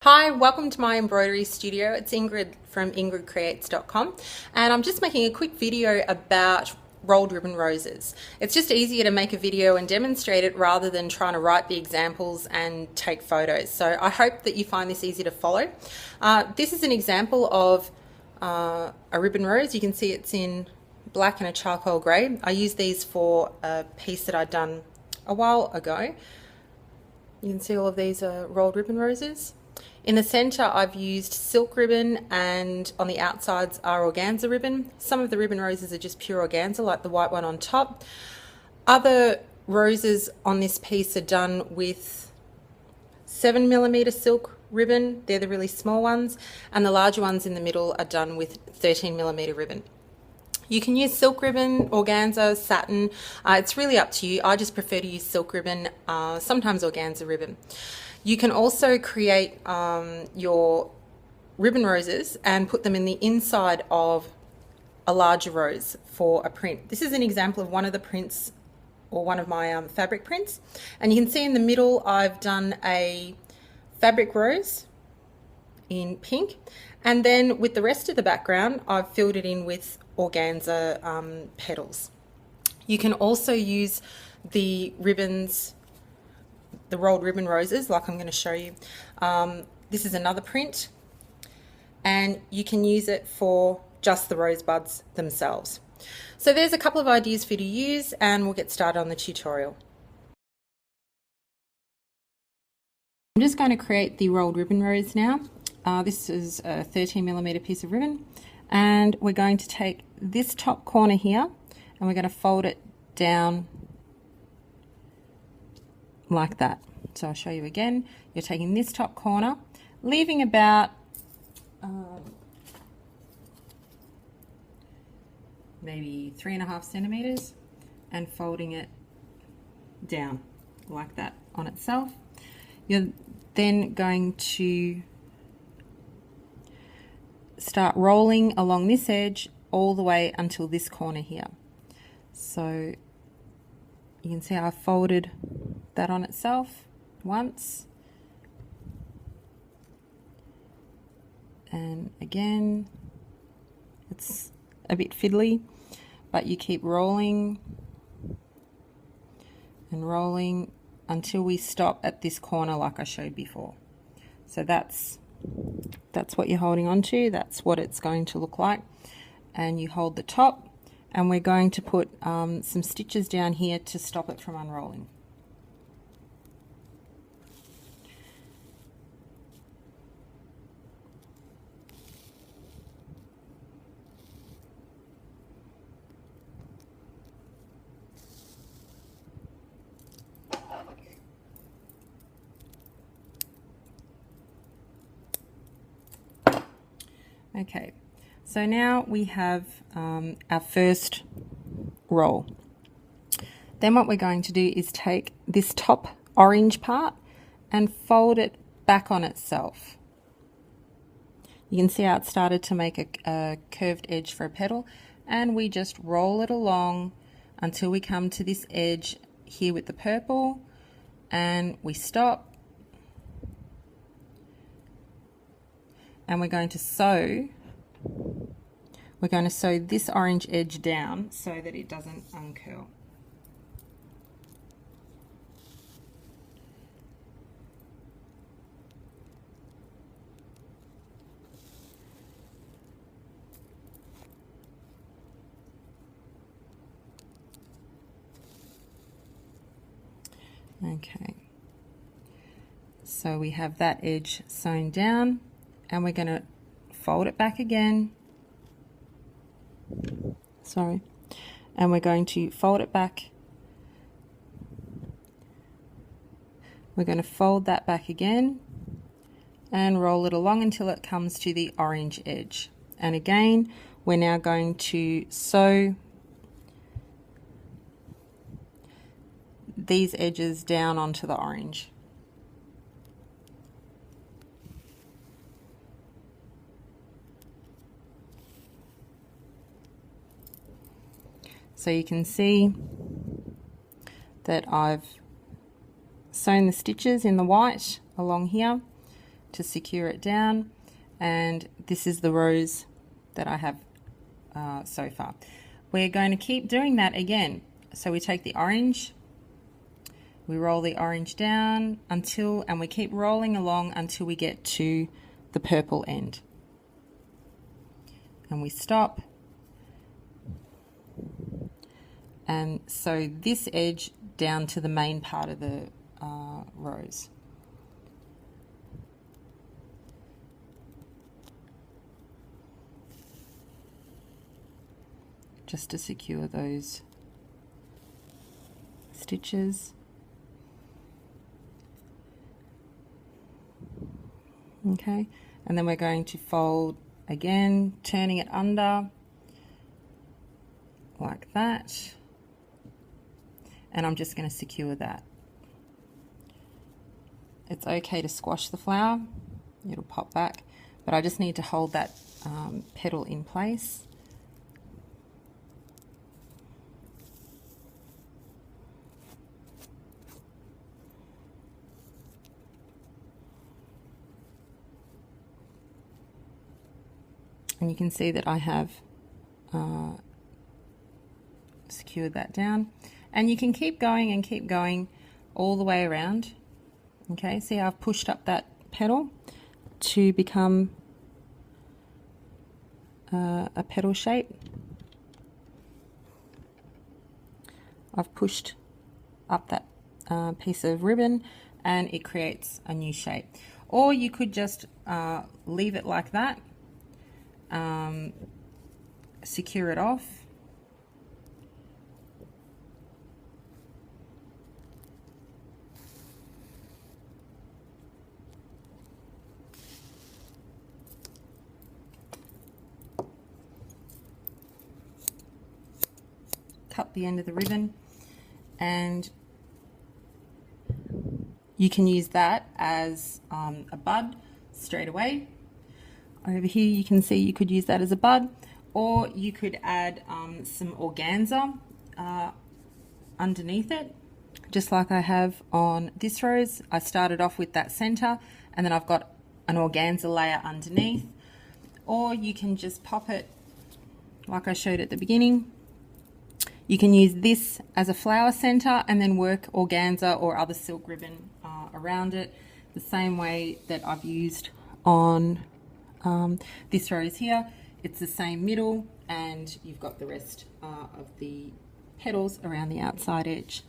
Hi, welcome to my embroidery studio. It's Ingrid from ingridcreates.com, and I'm just making a quick video about rolled ribbon roses. It's just easier to make a video and demonstrate it rather than trying to write the examples and take photos. So I hope that you find this easy to follow. This is an example of a ribbon rose. You can see it's in black and a charcoal grey. I used these for a piece that I'd done a while ago. You can see all of these are rolled ribbon roses. In the center, I've used silk ribbon, and on the outsides are organza ribbon. Some of the ribbon roses are just pure organza, like the white one on top. Other roses on this piece are done with 7mm silk ribbon. They're the really small ones, and the larger ones in the middle are done with 13mm ribbon. You can use silk ribbon, organza, satin. It's really up to you. I just prefer to use silk ribbon, sometimes organza ribbon. You can also create your ribbon roses and put them in the inside of a larger rose for a print. This is an example of one of the prints, or one of my fabric prints. And you can see in the middle I've done a fabric rose in pink, and then with the rest of the background I've filled it in with organza petals. You can also use the ribbons, the rolled ribbon roses, like I'm going to show you. This is another print, and you can use it for just the rosebuds themselves. So there's a couple of ideas for you to use, and we'll get started on the tutorial. I'm just going to create the rolled ribbon rose now. This is a 13mm piece of ribbon, and we're going to take this top corner here and we're going to fold it down like that. So I'll show you again. You're taking this top corner, leaving about maybe 3.5 centimeters, and folding it down like that on itself. You're then going to start rolling along this edge all the way until this corner here. So you can see I've folded that on itself once, and again. It's a bit fiddly, but you keep rolling and rolling until we stop at this corner like I showed before. So that's what you're holding on to. That's what it's going to look like. And you hold the top, and we're going to put some stitches down here to stop it from unrolling. Okay, so now we have our first roll. Then what we're going to do is take this top orange part and fold it back on itself. You can see how it started to make a curved edge for a petal, and we just roll it along until we come to this edge here with the purple, and we stop. And we're going to sew this orange edge down so that it doesn't uncurl. Okay, so we have that edge sewn down, and we're going to fold it back again. And we're going to fold it back. We're going to fold that back again and roll it along until it comes to the orange edge. And again, we're now going to sew these edges down onto the orange. So you can see that I've sewn the stitches in the white along here, to secure it down, and this is the rose that I have so far. We're going to keep doing that again. So we take the orange, we roll the orange down and we keep rolling along until we get to the purple end. And we stop. And so this edge down to the main part of the rose. Just to secure those stitches. Okay, and then we're going to fold again, turning it under like that, and I'm just going to secure that. It's okay to squash the flower, it'll pop back, but I just need to hold that petal in place. And you can see that I have secured that down, and you can keep going and keep going all the way around. Okay, see how I've pushed up that petal to become a petal shape. I've pushed up that piece of ribbon and it creates a new shape. Or you could just leave it like that, secure it off, cut the end of the ribbon, and you can use that as a bud straight away. Over here you can see you could use that as a bud, or you could add some organza underneath it, just like I have on this rose. I started off with that center and then I've got an organza layer underneath, or you can just pop it like I showed at the beginning. You can use this as a flower center and then work organza or other silk ribbon around it, the same way that I've used on this rose here. It's the same middle, and you've got the rest of the petals around the outside edge